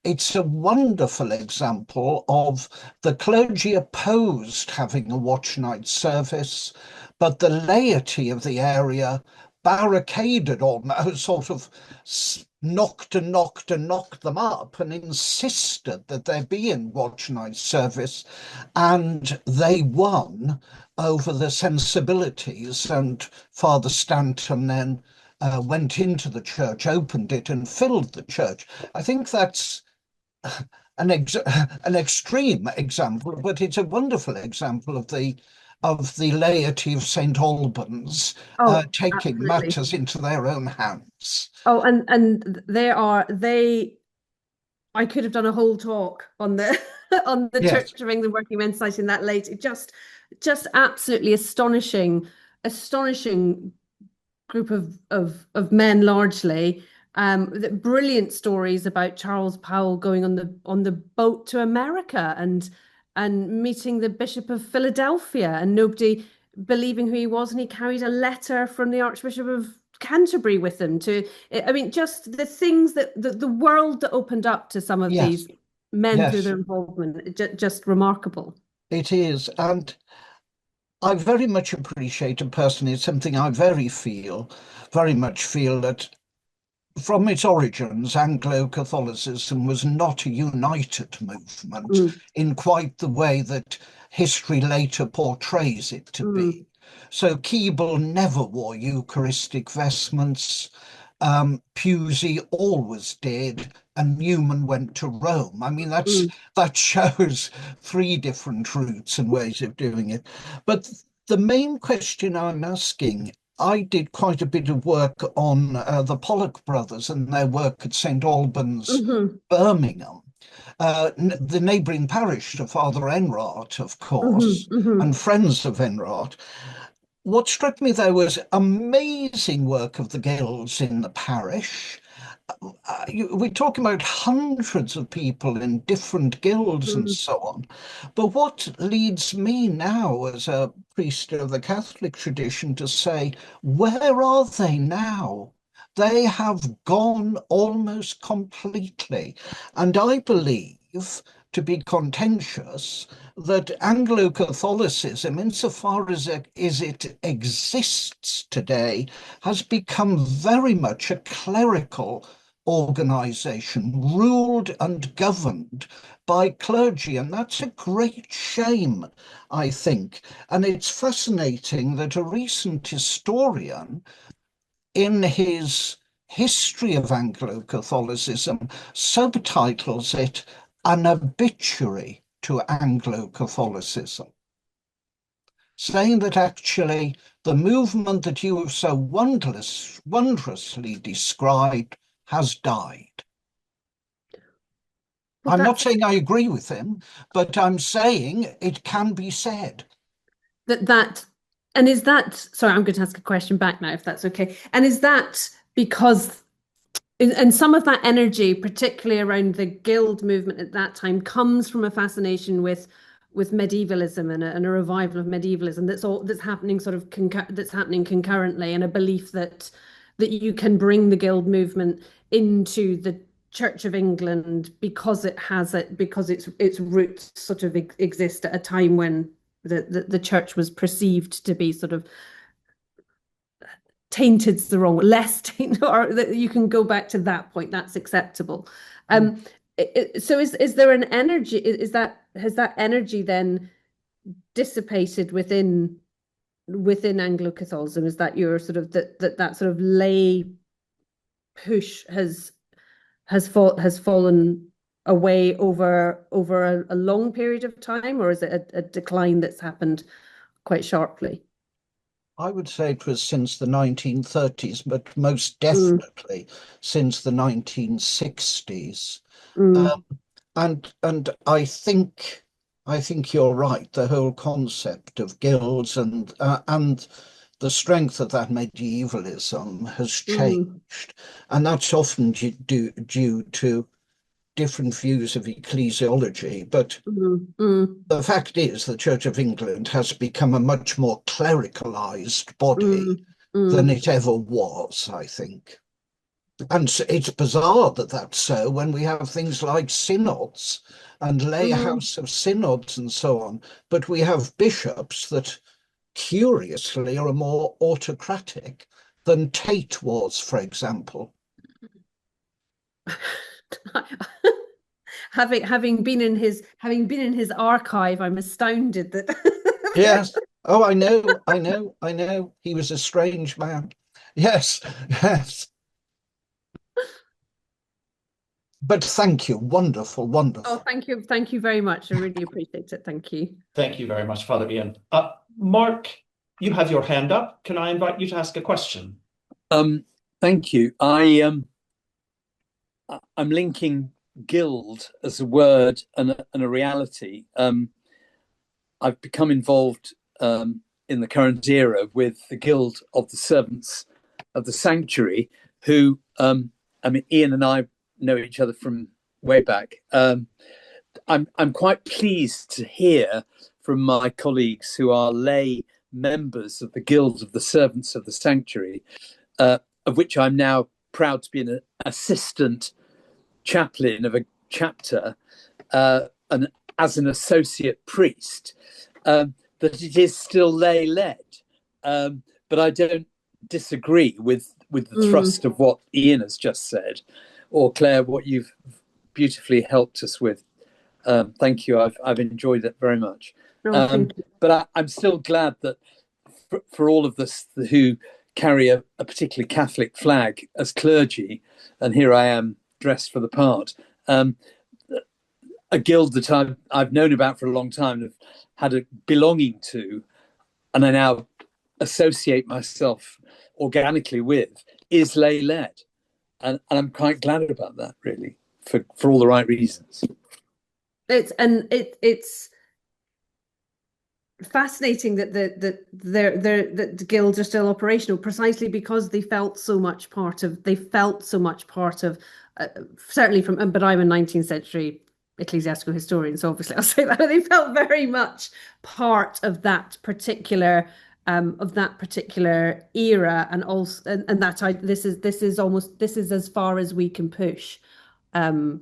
It's a wonderful example of the clergy opposed having a watch night service, but the laity of the area barricaded almost, sort of knocked them up and insisted that there be a watch night service, and they won over the sensibilities, and Father Stanton then went into the church, opened it, and filled the church. I think that's an extreme example, but it's a wonderful example of the laity of St. Albans Oh, taking absolutely. matters into their own hands. Oh, and I could have done a whole talk on the on the Yes, Church of England Working Men's Society in that late. Just absolutely astonishing group of men largely. Brilliant stories about Charles Powell going on the boat to America and meeting the Bishop of Philadelphia and nobody believing who he was, and he carried a letter from the Archbishop of Canterbury with him I mean, just the things that the world that opened up to some of yes, these men through yes, their involvement, just remarkable. it is. And I very much appreciate, and personally, it's something I very much feel that from its origins, Anglo-Catholicism was not a united movement Mm, in quite the way that history later portrays it to mm, be. So Keble never wore Eucharistic vestments. Pusey always did, and Newman went to Rome. I mean, mm. that shows three different routes and ways of doing it. But the main question I'm asking, I did quite a bit of work on the Pollock brothers and their work at St. Albans, Mhm, Birmingham, the neighbouring parish to Father Enrath, of mhm, course, mhm, and friends of Enrath. What struck me there was amazing work of the guilds in the parish. We're talking about hundreds of people in different guilds and mhm, so on. But what leads me now, as a priest of the Catholic tradition, to say, where are they now? They have gone almost completely. And I believe, to be contentious, that Anglo-Catholicism, insofar as it exists today, has become very much a clerical organization ruled and governed by clergy. And that's a great shame, I think. And it's fascinating that a recent historian, in his history of Anglo-Catholicism, subtitles it an obituary to Anglo-Catholicism, saying that actually the movement that you have so wondrously described has died. Well, I'm not that's saying I agree with him, but I'm saying it can be said. that and is that, sorry, I'm going to ask a question back now if that's okay. And is that because and some of that energy, particularly around the guild movement at that time, comes from a fascination with medievalism and a revival of medievalism that's happening that's happening concurrently, and a belief that you can bring the guild movement into the Church of England because its roots sort of exist at a time when the church was perceived to be sort of tainted's the wrong, less tainted, or that you can go back to that point, that's acceptable. Um, so is there an energy, has that energy then dissipated within Anglo-Catholicism? Is that your sort of that sort of lay push has fallen away over a long period of time, or is it a decline that's happened quite sharply? I would say it was since the 1930s, but most Mm, definitely since the 1960s. mm, Um, and I think you're right. The whole concept of guilds and the strength of that medievalism has mm, changed, and that's often due to different views of ecclesiology. But mm, mm, the fact is, the Church of England has become a much more clericalized body mm, than mm, it ever was, I think. And it's bizarre that that's so when we have things like synods and lay mm. house of synods and so on. But we have bishops that, curiously, are more autocratic than Tate was, for example. Having been in his archive, I'm astounded that Yes. Oh, I know. He was a strange man. Yes, yes. But thank you. Wonderful, Oh, wonderful. thank you very much. I really appreciate it. Thank you. Thank you very much, Father Ian. Mark, you have your hand up. Can I invite you to ask a question? Thank you. I'm linking guild as a word and a reality. I've become involved in the current era with the Guild of the Servants of the Sanctuary, who, Ian and I know each other from way back. I'm quite pleased to hear from my colleagues who are lay members of the Guild of the Servants of the Sanctuary, of which I'm now proud to be an assistant chaplain of a chapter, and as an associate priest, that it is still lay led. But I don't disagree with the thrust of what Ian has just said, or Claire, what you've beautifully helped us with. Thank you. I've enjoyed it very much. No, thank you. But I'm still glad that for all of us who carry a particularly Catholic flag as clergy, and here I am dressed for the part, a guild that I've known about for a long time, have had a belonging to, and I now associate myself organically with, is lay led, and I'm quite glad about that, really, for all the right reasons. It's fascinating that the guilds are still operational, precisely because they felt so much part of certainly from, but I'm a 19th century ecclesiastical historian, so obviously I'll say that they felt very much part of that particular era, and also and that this is as far as we can push,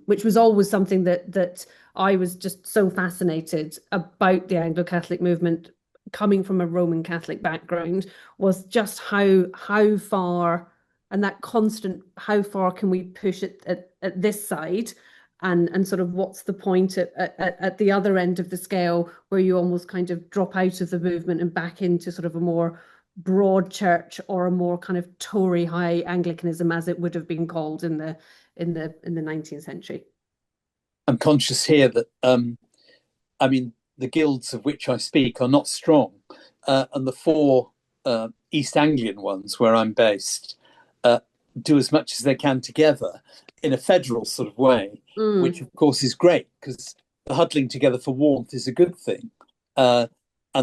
which was always something that I was just so fascinated about the Anglo-Catholic movement, coming from a Roman Catholic background, was just how far, and that constant, how far can we push it at this side, and sort of what's the point at the other end of the scale, where you almost kind of drop out of the movement and back into sort of a more broad church, or a more kind of Tory high Anglicanism, as it would have been called in the 19th century. I'm conscious here that the guilds of which I speak are not strong, and the four East Anglian ones where I'm based do as much as they can together in a federal sort of way, which of course is great, because the huddling together for warmth is a good thing, and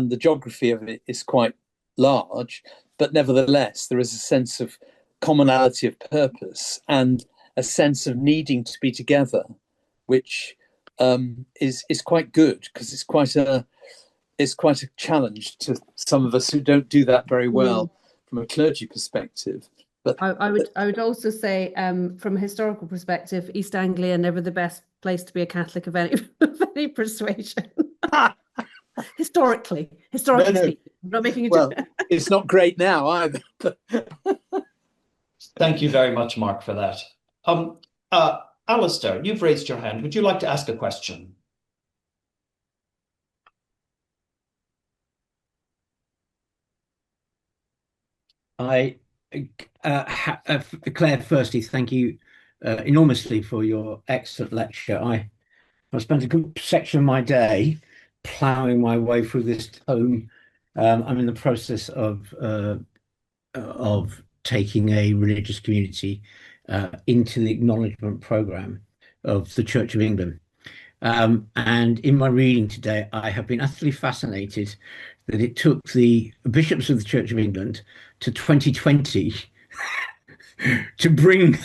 the geography of it is quite large, but nevertheless there is a sense of commonality of purpose and a sense of needing to be together, which is quite good, because it's quite a challenge to some of us who don't do that very well from a clergy perspective. But I would also say, from a historical perspective, East Anglia never the best place to be a Catholic of any persuasion. Historically no. speaking, I'm not making well, it's not great now either. Thank you very much, Mark, for that. Alistair, you've raised your hand. Would you like to ask a question? Claire, firstly, thank you enormously for your excellent lecture. I spent a good section of my day ploughing my way through this tome I'm in the process of taking a religious community into the acknowledgement program of the Church of England. And in my reading today, I have been utterly fascinated that it took the bishops of the Church of England to 2020 to bring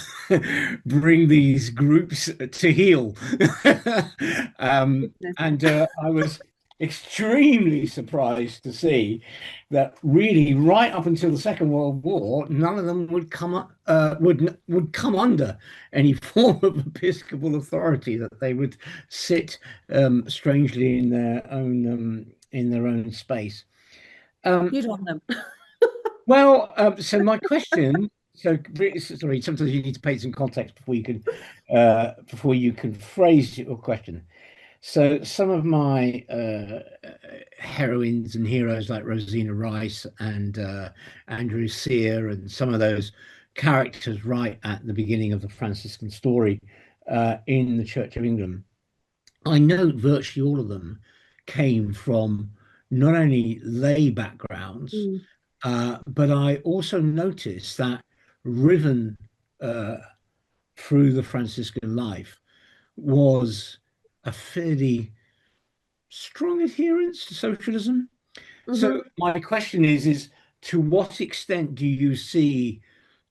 these groups to heel. And I was extremely surprised to see that really right up until the Second World War, none of them would would come under any form of episcopal authority, that they would sit strangely in their own space. You'd want them. Well, so my question, sorry, sometimes you need to pay some context before you can phrase your question. So some of my heroines and heroes like Rosina Rice and Andrew Sear, and some of those characters right at the beginning of the Franciscan story in the Church of England, I know virtually all of them came from not only lay backgrounds, but I also noticed that riven through the Franciscan life was a fairly strong adherence to socialism. So my question is to what extent do you see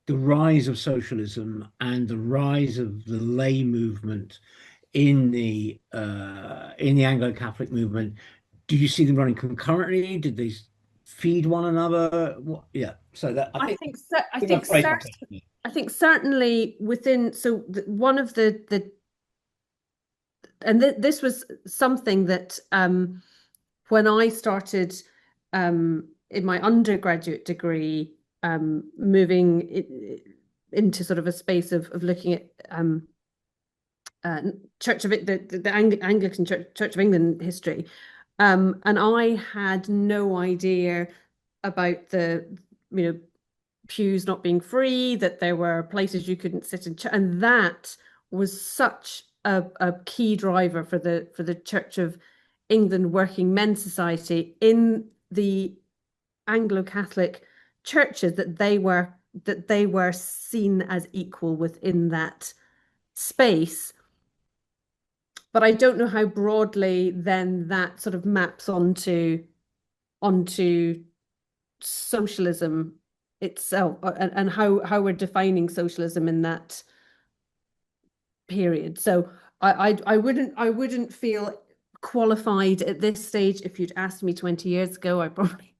the rise of socialism and the rise of the lay movement in the Anglo-Catholic movement? Do you see them running concurrently? Did they feed one another? What? Yeah. So that I think certainly within. So one of the and this was something that when I started in my undergraduate degree, moving into sort of a space of looking at the Anglican Church of England history, and I had no idea about the pews not being free, that there were places you couldn't sit in, and that was such a key driver for the Church of England Working Men's Society in the Anglo-Catholic churches, that they were seen as equal within that space. But I don't know how broadly then that sort of maps onto socialism itself, and how we're defining socialism in that period. So I wouldn't feel qualified at this stage. If you'd asked me 20 years ago, I probably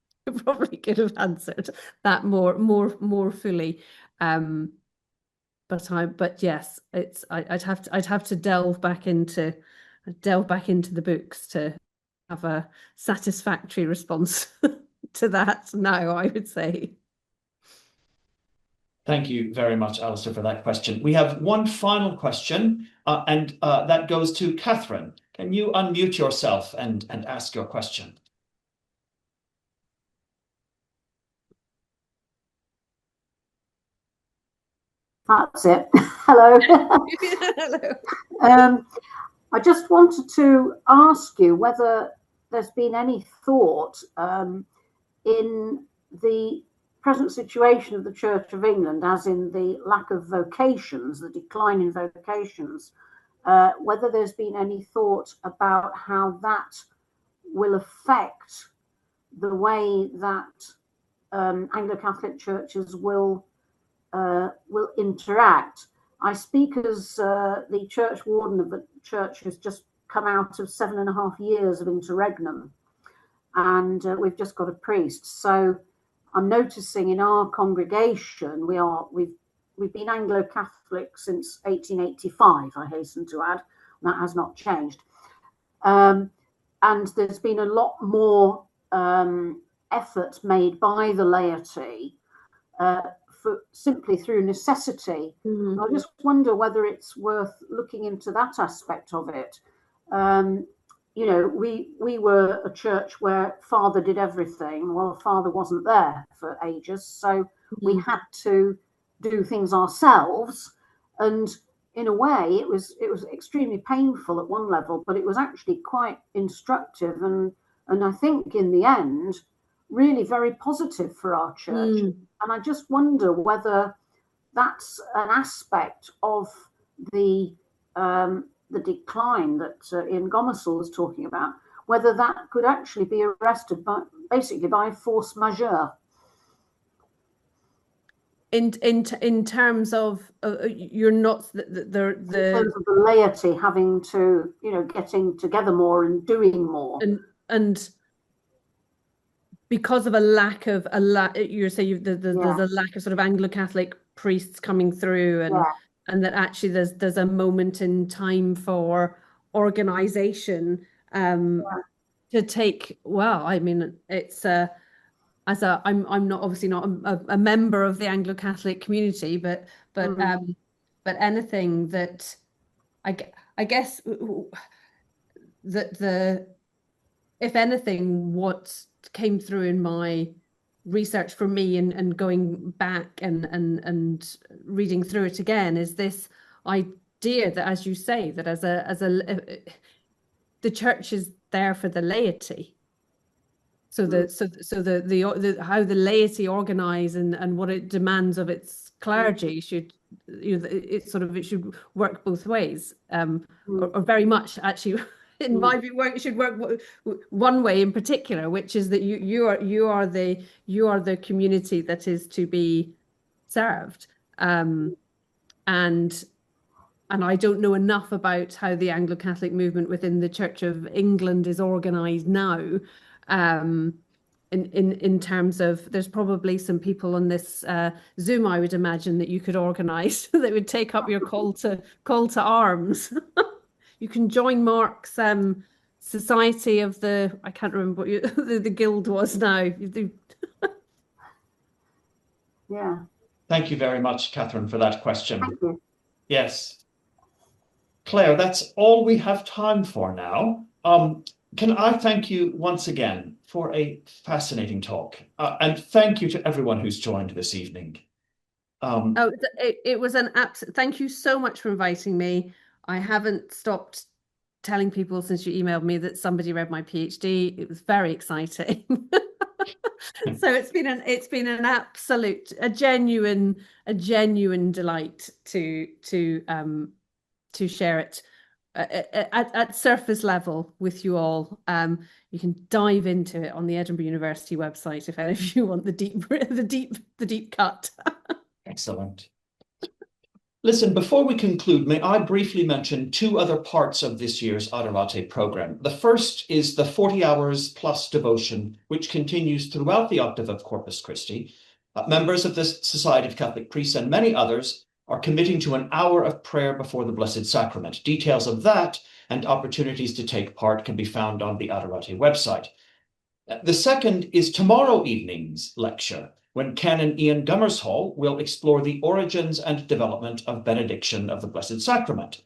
could have answered that more fully. But yes, I'd have to delve back into the books to have a satisfactory response to that now, I would say. Thank you very much, Alistair, for that question. We have one final question, and that goes to Catherine. Can you unmute yourself and ask your question? That's it. Hello. Hello. I just wanted to ask you whether there's been any thought in the present situation of the Church of England, as in the lack of vocations, the decline in vocations, whether there's been any thought about how that will affect the way that Anglo-Catholic churches will interact. I speak as the church warden of the church who's just come out of 7.5 years of interregnum, and we've just got a priest. So I'm noticing in our congregation we've been Anglo-Catholic since 1885. I hasten to add, that has not changed. And there's been a lot more effort made by the laity simply through necessity. I just wonder whether it's worth looking into that aspect of it. We were a church where Father did everything. Well, Father wasn't there for ages, so we had to do things ourselves. And in a way, it was extremely painful at one level, but it was actually quite instructive. And I think in the end, really very positive for our church. And I just wonder whether that's an aspect of the decline that Ian Gomersall was talking about, whether that could actually be arrested basically by force majeure. In terms of you're not in terms of the laity having to, getting together more and doing more, and because of a lack of you're saying there's a lack of sort of Anglo-Catholic priests coming through, and that actually there's a moment in time for organization to take. Well, I mean, it's I'm not obviously not a member of the Anglo-Catholic community, but anything that I guess that if anything, what came through in my research for me and going back and reading through it again is this idea that, as you say, that the church is there for the laity. So the how the laity organize and what it demands of its clergy should, it should work both ways, or very much actually. In my view, it should work one way in particular, which is that you are the community that is to be served, and I don't know enough about how the Anglo-Catholic movement within the Church of England is organised now. In terms of, there's probably some people on this Zoom, I would imagine, that you could organise that would take up your call to arms. You can join Mark's Society of the, I can't remember what the guild was now. Yeah. Thank you very much, Catherine, for that question. Thank you. Yes. Claire, that's all we have time for now. Can I thank you once again for a fascinating talk, and thank you to everyone who's joined this evening. It was an absolute, thank you so much for inviting me. I haven't stopped telling people since you emailed me that somebody read my PhD. It was very exciting. So it's been an absolute, a genuine delight to share it at surface level with you all. You can dive into it on the Edinburgh University website if any of you want the deep cut. Excellent. Listen, before we conclude, may I briefly mention two other parts of this year's Adorate program. The first is the 40 hours plus devotion, which continues throughout the octave of Corpus Christi. Members of the Society of Catholic Priests and many others are committing to an hour of prayer before the Blessed Sacrament. Details of that and opportunities to take part can be found on the Adorate website. The second is tomorrow evening's lecture, when Canon Ian Gomersall will explore the origins and development of benediction of the Blessed Sacrament.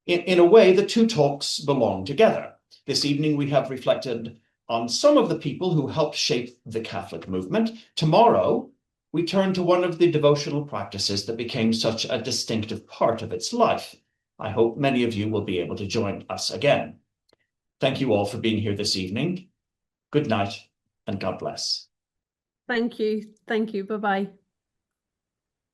In a way, the two talks belong together. This evening, we have reflected on some of the people who helped shape the Catholic movement. Tomorrow, we turn to one of the devotional practices that became such a distinctive part of its life. I hope many of you will be able to join us again. Thank you all for being here this evening. Good night and God bless. Thank you. Thank you. Bye-bye.